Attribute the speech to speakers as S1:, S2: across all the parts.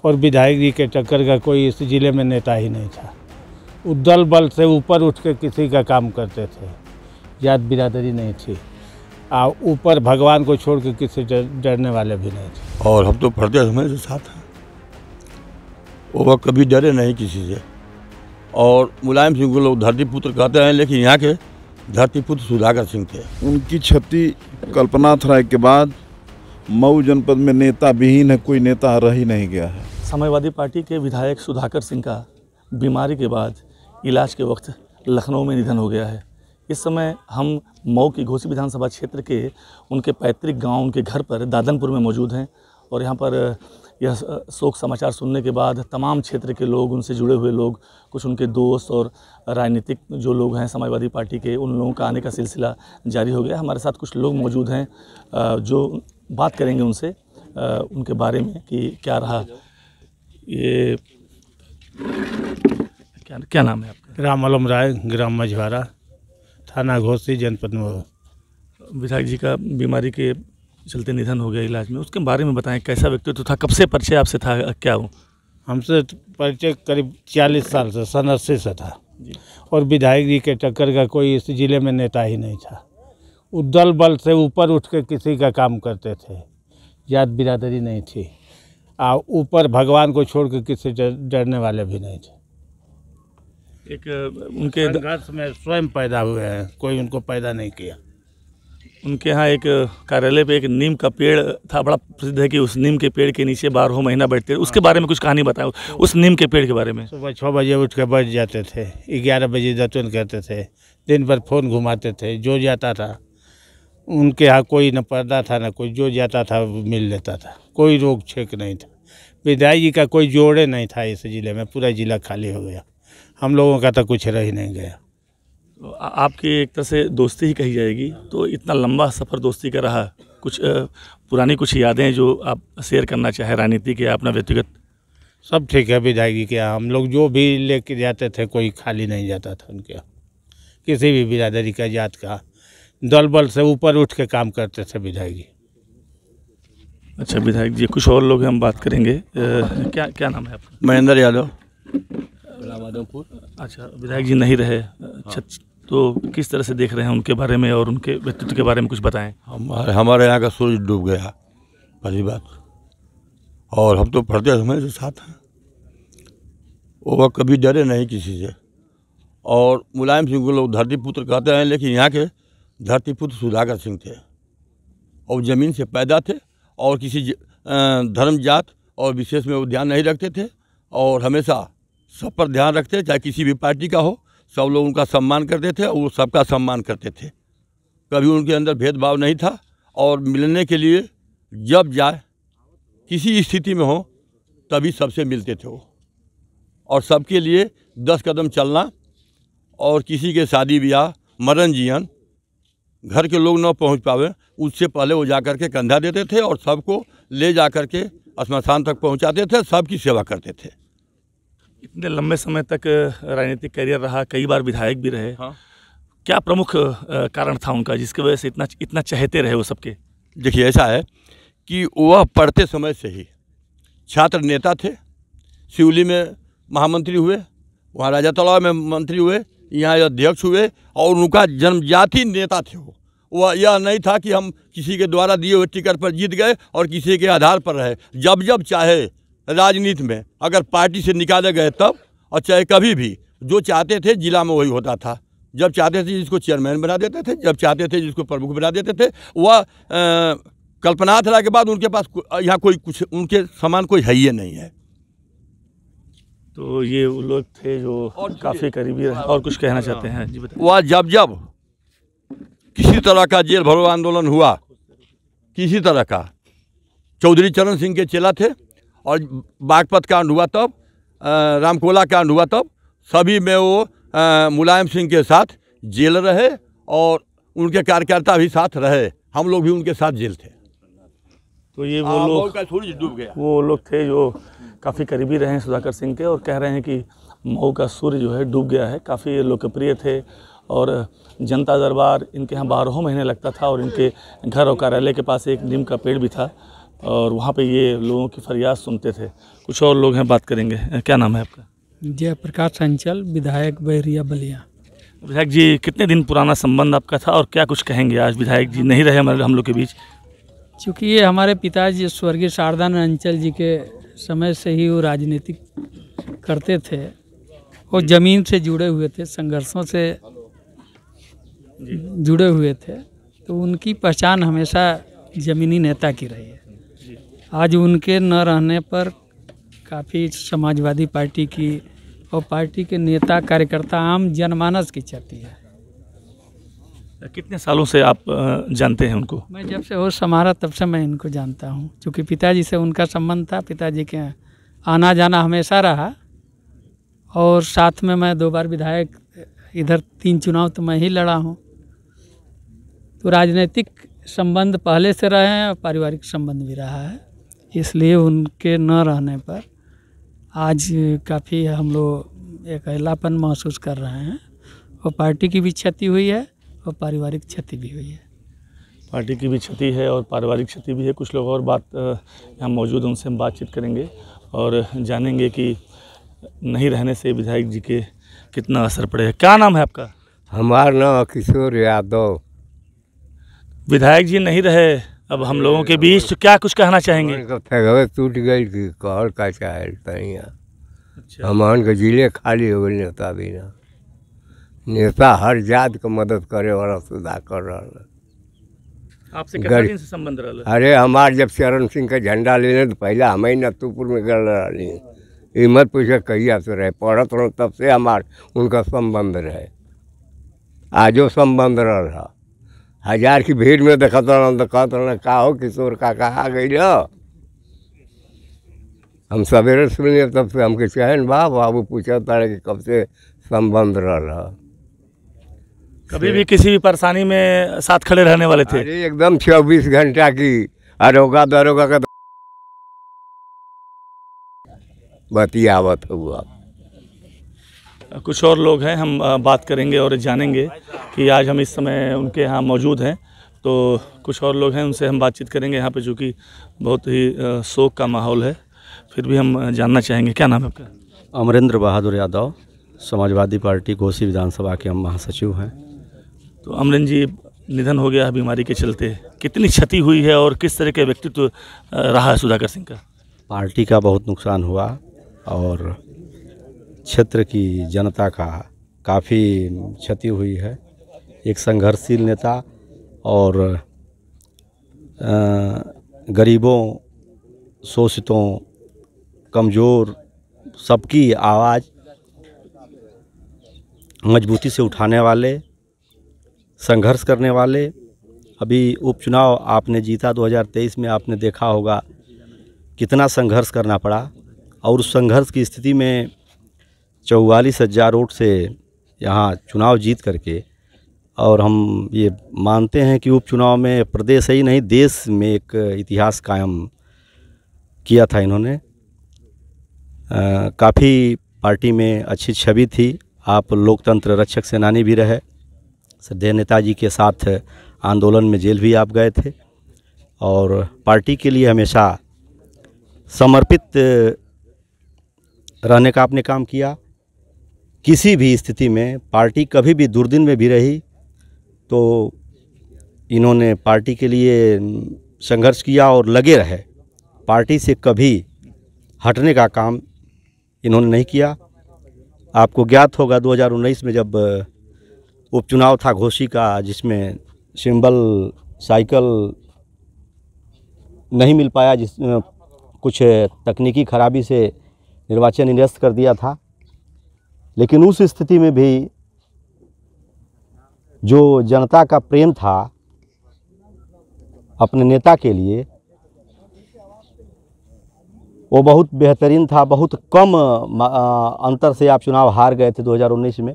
S1: और विधायक जी के टक्कर का कोई इस ज़िले में नेता ही नहीं था। वो दल बल से ऊपर उठ के किसी का काम करते थे, जात बिरादरी नहीं थी, ऊपर भगवान को छोड़ के किसी डरने वाले भी नहीं थे।
S2: और हम तो पढ़ते समय से साथ हैं, वो कभी डरे नहीं किसी से। और मुलायम सिंह को लोग धरती पुत्र कहते हैं, लेकिन यहाँ के धरती पुत्र सुधाकर सिंह थे।
S3: उनकी क्षति कल्पनाथ राय के बाद मऊ जनपद में नेता विहीन है, कोई नेता रह ही नहीं गया है।
S4: समाजवादी पार्टी के विधायक सुधाकर सिंह का बीमारी के बाद इलाज के वक्त लखनऊ में निधन हो गया है। इस समय हम मऊ की घोसी विधानसभा क्षेत्र के उनके पैतृक गांव, उनके घर पर दादनपुर में मौजूद हैं और यहाँ पर यह शोक समाचार सुनने के बाद तमाम क्षेत्र के लोग, उनसे जुड़े हुए लोग, कुछ उनके दोस्त और राजनीतिक जो लोग हैं समाजवादी पार्टी के, उन लोगों का आने का सिलसिला जारी हो गया। हमारे साथ कुछ लोग मौजूद हैं जो बात करेंगे उनसे उनके बारे में कि क्या रहा। ये क्या नाम है आपका?
S1: राम आलम राय, ग्राम मझवारा, थाना घोसी, जनपद मऊ।
S4: विधायक जी का बीमारी के चलते निधन हो गया इलाज में, उसके बारे में बताएं। कैसा व्यक्तित्व था, कब से परिचय आपसे था, क्या हो?
S1: हमसे परिचय करीब 40 साल से, सन 80 से था। और विधायक जी के टक्कर का कोई इस ज़िले में नेता ही नहीं था। वो दल बल से ऊपर उठ के किसी का काम करते थे, जात बिरादरी नहीं थी, ऊपर भगवान को छोड़ के किसी डरने वाले भी नहीं थे।
S4: एक उनके
S1: संघर्ष में स्वयं पैदा हुए हैं, कोई उनको पैदा नहीं किया।
S4: उनके यहाँ एक कार्यालय पे एक नीम का पेड़ था, बड़ा प्रसिद्ध है कि उस नीम के पेड़ के नीचे 12 महीना बैठते थे। उसके बारे में कुछ कहानी बताओ, उस नीम के पेड़ के बारे में।
S1: सुबह 6 बजे उठ के बैठ जाते थे, 11 बजे दतुन करते थे, दिन भर फ़ोन घुमाते थे। जो जाता था उनके यहाँ कोई न पर्दा था, न कोई, जो जाता था मिल लेता था, कोई रोक छेक नहीं था। विधायक जी का कोई जोड़े नहीं था इस ज़िले में, पूरा ज़िला खाली हो गया। हम लोगों का तो कुछ रह ही नहीं गया।
S4: तो आपकी एक तरह से दोस्ती ही कही जाएगी, तो इतना लंबा सफ़र दोस्ती का रहा, कुछ पुरानी कुछ यादें जो आप शेयर करना चाहें, राजनीति के, अपना व्यक्तिगत?
S1: सब ठीक है। विधायक जी के यहाँ हम लोग जो भी लेके जाते थे, कोई खाली नहीं जाता था उनके यहाँ। किसी भी बिरादरी का, जात का, दल बल से ऊपर उठ के काम करते थे विधायक जी।
S4: अच्छा विधायक जी, कुछ और लोग हम बात करेंगे। क्या नाम है आपका?
S2: महेंद्र यादव,
S4: माधवपुर। अच्छा, विधायक जी नहीं रहे। अच्छा, तो किस तरह से देख रहे हैं उनके बारे में और उनके व्यक्तित्व के बारे में कुछ बताएं।
S2: हमारे यहाँ का सूरज डूब गया, पहली बात। और हम तो पढ़ते समय से साथ हैं, वो कभी डरे नहीं किसी से। और मुलायम सिंह को लोग धरती पुत्र कहते हैं, लेकिन यहाँ के धरती पुत्र सुधाकर सिंह थे। और ज़मीन से पैदा थे और किसी धर्म, जात और विशेष में वो ध्यान नहीं रखते थे और हमेशा सब पर ध्यान रखते, चाहे किसी भी पार्टी का हो। सब लोग उनका सम्मान करते थे और वो सबका सम्मान करते थे। कभी उनके अंदर भेदभाव नहीं था और मिलने के लिए जब जाए, किसी स्थिति में हो, तभी सबसे मिलते थे वो। और सबके लिए 10 कदम चलना, और किसी के शादी ब्याह, मरण जीवन, घर के लोग न पहुंच पावे, उससे पहले वो जाकर के कंधा देते थे और सबको ले जाकर के श्मशान तक पहुंचाते थे, सबकी सेवा करते थे।
S4: इतने लंबे समय तक राजनीतिक करियर रहा, कई बार विधायक भी रहे।
S2: हाँ।
S4: क्या प्रमुख कारण था उनका जिसकी वजह से इतना चाहते रहे वो सबके?
S2: देखिए, ऐसा है कि वह पढ़ते समय से ही छात्र नेता थे। सिवली में महामंत्री हुए, वहाँ राजा तालाब में मंत्री हुए, यहाँ अध्यक्ष हुए और उनका जन्मजाति नेता थे वो। वह यह नहीं था कि हम किसी के द्वारा दिए हुए टिकट पर जीत गए और किसी के आधार पर रहे। जब जब चाहे राजनीति में अगर पार्टी से निकाले गए तब, और चाहे कभी भी जो चाहते थे जिला में वही होता था। जब चाहते थे जिसको चेयरमैन बना देते थे, जब चाहते थे जिसको प्रमुख बना देते थे। वह कल्पनाथ राय के बाद उनके पास यहाँ कोई कुछ उनके समान कोई है ही नहीं है।
S4: तो ये वो लोग थे जो काफ़ी करीबी रहे। और कुछ कहना चाहते हैं जी बताइए।
S2: वह जब जब किसी तरह का जेल भरो आंदोलन हुआ, किसी तरह का, चौधरी चरण सिंह के चेला थे, और बागपत कांड हुआ तब, रामकोला कांड हुआ तब, सभी में वो मुलायम सिंह के साथ जेल रहे और उनके कार्यकर्ता भी साथ रहे। हम लोग भी उनके साथ जेल थे।
S4: तो ये वो लोग
S2: का सूरज डूब गया,
S4: वो लोग थे जो काफ़ी करीबी रहे हैं सुधाकर सिंह के, और कह रहे हैं कि मऊ का सूर्य जो है डूब गया है। काफ़ी लोकप्रिय थे और जनता दरबार इनके यहाँ 12 महीने लगता था और इनके घर और कार्यालय के पास एक नीम का पेड़ भी था। और वहाँ पे ये लोगों की फरियाद सुनते थे। कुछ और लोग हैं, बात करेंगे। क्या नाम है आपका?
S5: जयप्रकाश अंचल, विधायक बैरिया बलिया।
S4: विधायक जी, कितने दिन पुराना संबंध आपका था और क्या कुछ कहेंगे? आज विधायक जी नहीं रहे हमारे हम लोग के बीच।
S5: चूँकि ये हमारे पिताजी स्वर्गीय शारदानंद अंचल जी के समय से ही वो राजनीतिक करते थे, वो ज़मीन से जुड़े हुए थे, संघर्षों से जुड़े हुए थे, तो उनकी पहचान हमेशा ज़मीनी नेता की रही है। आज उनके न रहने पर काफ़ी समाजवादी पार्टी की और पार्टी के नेता कार्यकर्ता आम जनमानस की क्षति है।
S4: कितने सालों से आप जानते हैं उनको?
S5: मैं जब से होश संभाला तब से मैं इनको जानता हूँ, क्योंकि पिताजी से उनका संबंध था, पिताजी के आना जाना हमेशा रहा। और साथ में मैं 2 बार विधायक, इधर 3 चुनाव तो मैं ही लड़ा हूँ। तो राजनीतिक संबंध पहले से रहे हैं और पारिवारिक संबंध भी रहा है, इसलिए उनके न रहने पर आज काफ़ी हम लोग एक अकेलापन महसूस कर रहे हैं। और पार्टी की भी क्षति हुई है और पारिवारिक क्षति भी हुई है।
S4: पार्टी की भी क्षति है और पारिवारिक क्षति भी है। कुछ लोग और बात यहाँ मौजूद, उनसे हम बातचीत करेंगे और जानेंगे कि नहीं रहने से विधायक जी के कितना असर पड़े। क्या नाम है आपका?
S6: हमारा नाम किशोर यादव।
S4: विधायक जी नहीं रहे अब हम लोगों के बीच, तो क्या कुछ कहना चाहेंगे?
S6: टूट गई कि कहर का चाहे
S4: अच्छा।
S6: हमान के जिले खाली हो गए नेता बिना। नेता हर जात को मदद करे वाला सुधाकर रहा।
S4: आपसे कितना दिन से संबंध रहा?
S6: अरे हमार जब चरण सिंह का झंडा लेने तो पहले हम ही नतुपुर में गल रही। ये मत पूछे कहिया से रहे, पढ़त रहो तब से हमार उनका संबंध रहे, आजो संबंध रहा। 1000 की भीड़ में देखा तो कहता का हो किशोर का कहा गई हो। हम सवेरे सुनिए तब से हमके चहन बाबू पूछा था कि कब से संबंध रहा।
S4: कभी भी किसी भी परेशानी में साथ खड़े रहने वाले थे।
S6: अरे एकदम 24 घंटा की अरोगा दरोगा का बतियावत हुआ।
S4: कुछ और लोग हैं, हम बात करेंगे और जानेंगे कि आज हम इस समय उनके यहाँ मौजूद हैं। तो कुछ और लोग हैं, उनसे हम बातचीत करेंगे यहाँ पे, चूँकि बहुत ही शोक का माहौल है, फिर भी हम जानना चाहेंगे। क्या नाम है आपका?
S7: अमरेंद्र बहादुर यादव, समाजवादी पार्टी घोसी विधानसभा के हम महासचिव हैं।
S4: तो अमरेंद्र जी, निधन हो गया बीमारी के चलते, कितनी क्षति हुई है और किस तरह के व्यक्तित्व रहा है सुधाकर सिंह का?
S7: पार्टी का बहुत नुकसान हुआ और क्षेत्र की जनता का काफ़ी क्षति हुई है। एक संघर्षशील नेता और गरीबों, शोषितों, कमज़ोर सबकी आवाज़ मजबूती से उठाने वाले, संघर्ष करने वाले। अभी उपचुनाव आपने जीता 2023 में, आपने देखा होगा कितना संघर्ष करना पड़ा और उस संघर्ष की स्थिति में 44,000 वोट से यहाँ चुनाव जीत करके, और हम ये मानते हैं कि उपचुनाव में प्रदेश ही नहीं देश में एक इतिहास कायम किया था इन्होंने। काफ़ी पार्टी में अच्छी छवि थी। आप लोकतंत्र रक्षक सेनानी भी रहे। श्रद्धेय नेताजी के साथ आंदोलन में जेल भी आप गए थे और पार्टी के लिए हमेशा समर्पित रहने का आपने काम किया। किसी भी स्थिति में पार्टी कभी भी दुर्दिन में भी रही तो इन्होंने पार्टी के लिए संघर्ष किया और लगे रहे। पार्टी से कभी हटने का काम इन्होंने नहीं किया। आपको ज्ञात होगा 2019 में जब उपचुनाव था घोसी का, जिसमें सिंबल साइकिल नहीं मिल पाया, जिस कुछ तकनीकी खराबी से निर्वाचन निरस्त कर दिया था, लेकिन उस स्थिति में भी जो जनता का प्रेम था अपने नेता के लिए, वो बहुत बेहतरीन था। बहुत कम अंतर से आप चुनाव हार गए थे 2019 में,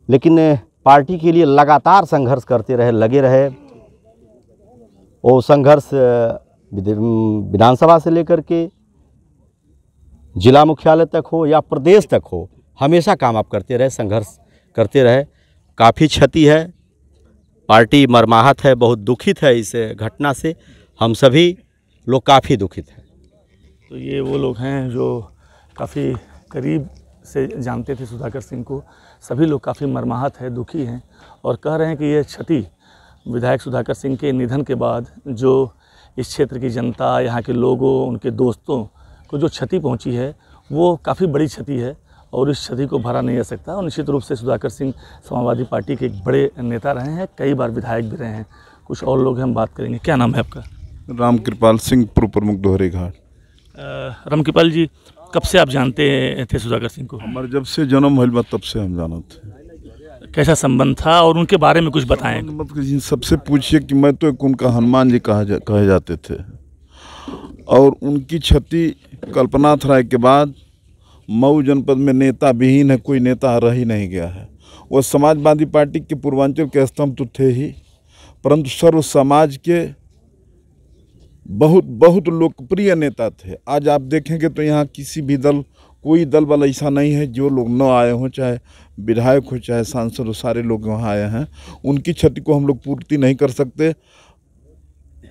S7: लेकिन पार्टी के लिए लगातार संघर्ष करते रहे, लगे रहे। वो संघर्ष विधानसभा से लेकर के जिला मुख्यालय तक हो या प्रदेश तक हो, हमेशा काम आप करते रहे, संघर्ष करते रहे। काफ़ी क्षति है, पार्टी मर्माहत है, बहुत दुखित है इस घटना से। हम सभी लोग काफ़ी दुखित हैं।
S4: तो ये वो लोग हैं जो काफ़ी करीब से जानते थे सुधाकर सिंह को। सभी लोग काफ़ी मर्माहत है, दुखी हैं और कह रहे हैं कि ये क्षति विधायक सुधाकर सिंह के निधन के बाद जो इस क्षेत्र की जनता, यहाँ के लोगों, उनके दोस्तों को जो क्षति पहुँची है वो काफ़ी बड़ी क्षति है और इस क्षति को भरा नहीं जा सकता। और निश्चित रूप से सुधाकर सिंह समाजवादी पार्टी के एक बड़े नेता रहे हैं, कई बार विधायक भी रहे हैं। कुछ और लोग हम बात करेंगे। क्या नाम है आपका?
S3: रामकृपाल सिंह, पूर्व प्रमुख दोहरे घाट।
S4: रामकृपाल जी, कब से आप जानते थे सुधाकर सिंह को?
S3: हमारे जब से जन्म भइल बा तब से हम जानत थे।
S4: कैसा संबंध था और उनके बारे में कुछ बताएं।
S3: मत किसी सबसे पूछिए कि मैं तो एक उनका हनुमान जी कहे जाते थे और उनकी क्षति कल्पनाथ राय के बाद मऊ जनपद में नेता विहीन है, कोई नेता रह ही नहीं गया है। वो समाजवादी पार्टी के पूर्वांचल के स्तंभ तो थे ही, परंतु सर्व समाज के बहुत बहुत लोकप्रिय नेता थे। आज आप देखेंगे तो यहाँ किसी भी दल, कोई दल वाला ऐसा नहीं है जो लोग न आए हों, चाहे विधायक हो चाहे सांसद हो, सारे लोग वहाँ आए हैं। उनकी क्षति को हम लोग पूर्ति नहीं कर सकते।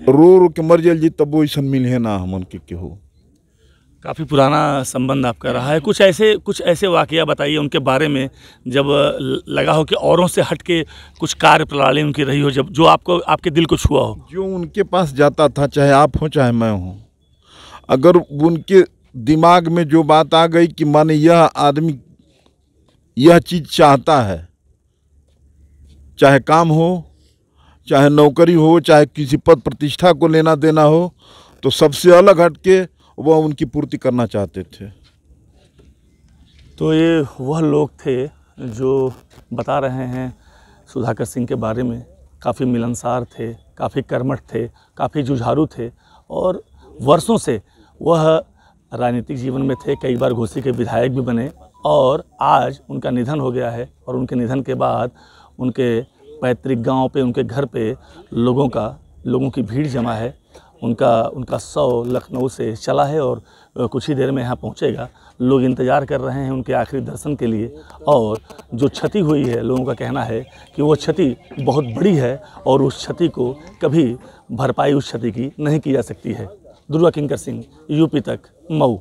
S3: रो रो के मर जाइए तब वो ऐसा मिले ना हम के हो।
S4: काफ़ी पुराना संबंध आपका रहा है। कुछ ऐसे वाकया बताइए उनके बारे में जब लगा हो कि औरों से हट के कुछ कार्य प्रणाली उनकी रही हो, जब जो आपके दिल को छुआ हो।
S3: जो उनके पास जाता था, चाहे आप हो चाहे मैं हूँ, अगर उनके दिमाग में जो बात आ गई कि माने यह आदमी यह चीज़ चाहता है, चाहे काम हो, चाहे नौकरी हो, चाहे किसी पद प्रतिष्ठा को लेना देना हो, तो सबसे अलग हट के वह उनकी पूर्ति करना चाहते थे।
S4: तो ये वह लोग थे जो बता रहे हैं सुधाकर सिंह के बारे में। काफ़ी मिलनसार थे, काफ़ी कर्मठ थे, काफ़ी जुझारू थे और वर्षों से वह राजनीतिक जीवन में थे। कई बार घोसी के विधायक भी बने और आज उनका निधन हो गया है और उनके निधन के बाद उनके पैतृक गांव पे, उनके घर पे लोगों की भीड़ जमा है। उनका शव लखनऊ से चला है और कुछ ही देर में यहाँ पहुँचेगा। लोग इंतज़ार कर रहे हैं उनके आखिरी दर्शन के लिए। और जो क्षति हुई है, लोगों का कहना है कि वो क्षति बहुत बड़ी है और उस क्षति को कभी भरपाई उस क्षति की नहीं की जा सकती है। दुर्गा किंकर सिंह, यूपी तक, मऊ।